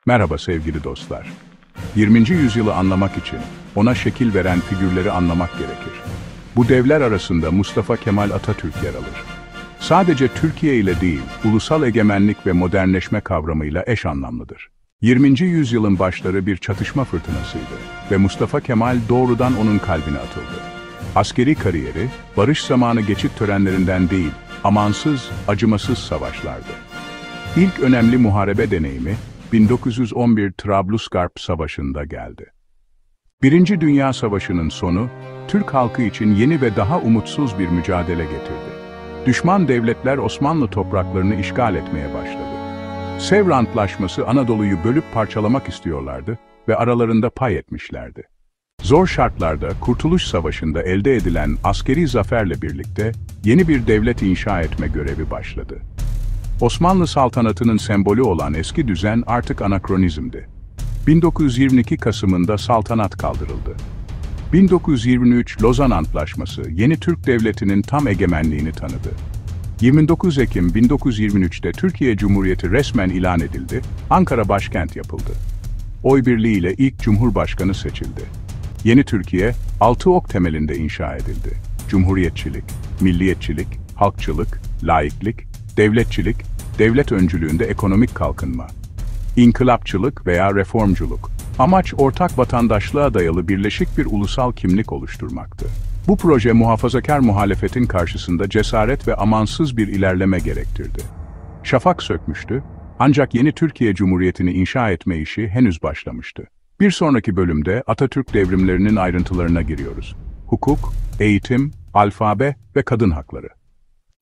Merhaba sevgili dostlar. 20. yüzyılı anlamak için ona şekil veren figürleri anlamak gerekir. Bu devler arasında Mustafa Kemal Atatürk yer alır. Sadece Türkiye ile değil, ulusal egemenlik ve modernleşme kavramıyla eş anlamlıdır. 20. yüzyılın başları bir çatışma fırtınasıydı ve Mustafa Kemal doğrudan onun kalbine atıldı. Askeri kariyeri, barış zamanı geçit törenlerinden değil, amansız, acımasız savaşlardı. İlk önemli muharebe deneyimi, 1911 Trablusgarp Savaşı'nda geldi. Birinci Dünya Savaşı'nın sonu, Türk halkı için yeni ve daha umutsuz bir mücadele getirdi. Düşman devletler Osmanlı topraklarını işgal etmeye başladı. Sevr Antlaşması Anadolu'yu bölüp parçalamak istiyorlardı ve aralarında pay etmişlerdi. Zor şartlarda Kurtuluş Savaşı'nda elde edilen askeri zaferle birlikte yeni bir devlet inşa etme görevi başladı. Osmanlı saltanatının sembolü olan eski düzen artık anakronizmdi. 1922 Kasım'ında saltanat kaldırıldı. 1923 Lozan Antlaşması yeni Türk Devleti'nin tam egemenliğini tanıdı. 29 Ekim 1923'te Türkiye Cumhuriyeti resmen ilan edildi, Ankara başkent yapıldı. Oy birliğiyle ilk Cumhurbaşkanı seçildi. Yeni Türkiye, 6 ok temelinde inşa edildi. Cumhuriyetçilik, milliyetçilik, halkçılık, laiklik, devletçilik, devlet öncülüğünde ekonomik kalkınma, inkılapçılık veya reformculuk. Amaç ortak vatandaşlığa dayalı birleşik bir ulusal kimlik oluşturmaktı. Bu proje muhafazakar muhalefetin karşısında cesaret ve amansız bir ilerleme gerektirdi. Şafak sökmüştü, ancak yeni Türkiye Cumhuriyeti'ni inşa etme işi henüz başlamıştı. Bir sonraki bölümde Atatürk devrimlerinin ayrıntılarına giriyoruz. Hukuk, eğitim, alfabe ve kadın hakları.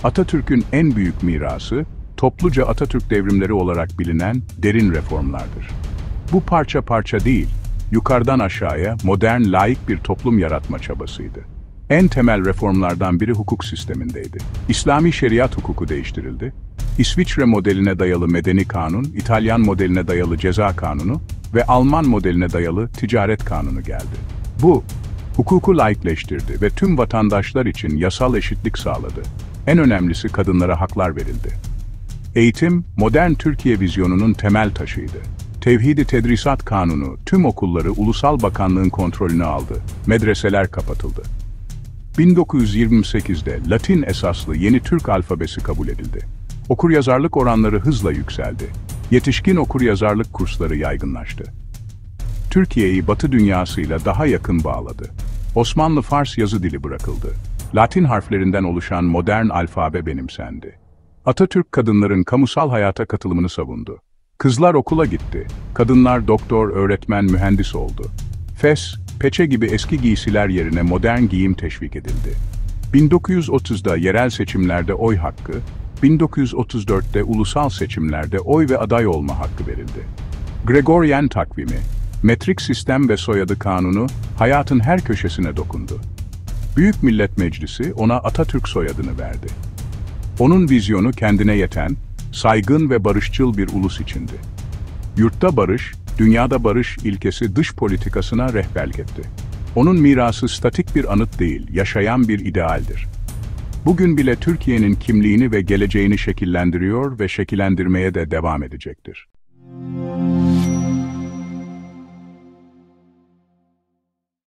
Atatürk'ün en büyük mirası, topluca Atatürk devrimleri olarak bilinen derin reformlardır. Bu parça parça değil, yukarıdan aşağıya modern, laik bir toplum yaratma çabasıydı. En temel reformlardan biri hukuk sistemindeydi. İslami şeriat hukuku değiştirildi. İsviçre modeline dayalı medeni kanun, İtalyan modeline dayalı ceza kanunu ve Alman modeline dayalı ticaret kanunu geldi. Bu, hukuku laikleştirdi ve tüm vatandaşlar için yasal eşitlik sağladı. En önemlisi kadınlara haklar verildi. Eğitim, modern Türkiye vizyonunun temel taşıydı. Tevhid-i Tedrisat Kanunu tüm okulları Ulusal Bakanlığın kontrolüne aldı. Medreseler kapatıldı. 1928'de Latin esaslı yeni Türk alfabesi kabul edildi. Okuryazarlık oranları hızla yükseldi. Yetişkin okuryazarlık kursları yaygınlaştı. Türkiye'yi Batı dünyasıyla daha yakın bağladı. Osmanlı Fars yazı dili bırakıldı. Latin harflerinden oluşan modern alfabe benimsendi. Atatürk kadınların kamusal hayata katılımını savundu. Kızlar okula gitti, kadınlar doktor, öğretmen, mühendis oldu. Fes, peçe gibi eski giysiler yerine modern giyim teşvik edildi. 1930'da yerel seçimlerde oy hakkı, 1934'te ulusal seçimlerde oy ve aday olma hakkı verildi. Gregorian takvimi, metrik sistem ve soyadı kanunu hayatın her köşesine dokundu. Büyük Millet Meclisi ona Atatürk soyadını verdi. Onun vizyonu kendine yeten, saygın ve barışçıl bir ulus içindi. Yurtta barış, dünyada barış ilkesi dış politikasına rehberlik etti. Onun mirası statik bir anıt değil, yaşayan bir idealdir. Bugün bile Türkiye'nin kimliğini ve geleceğini şekillendiriyor ve şekillendirmeye de devam edecektir.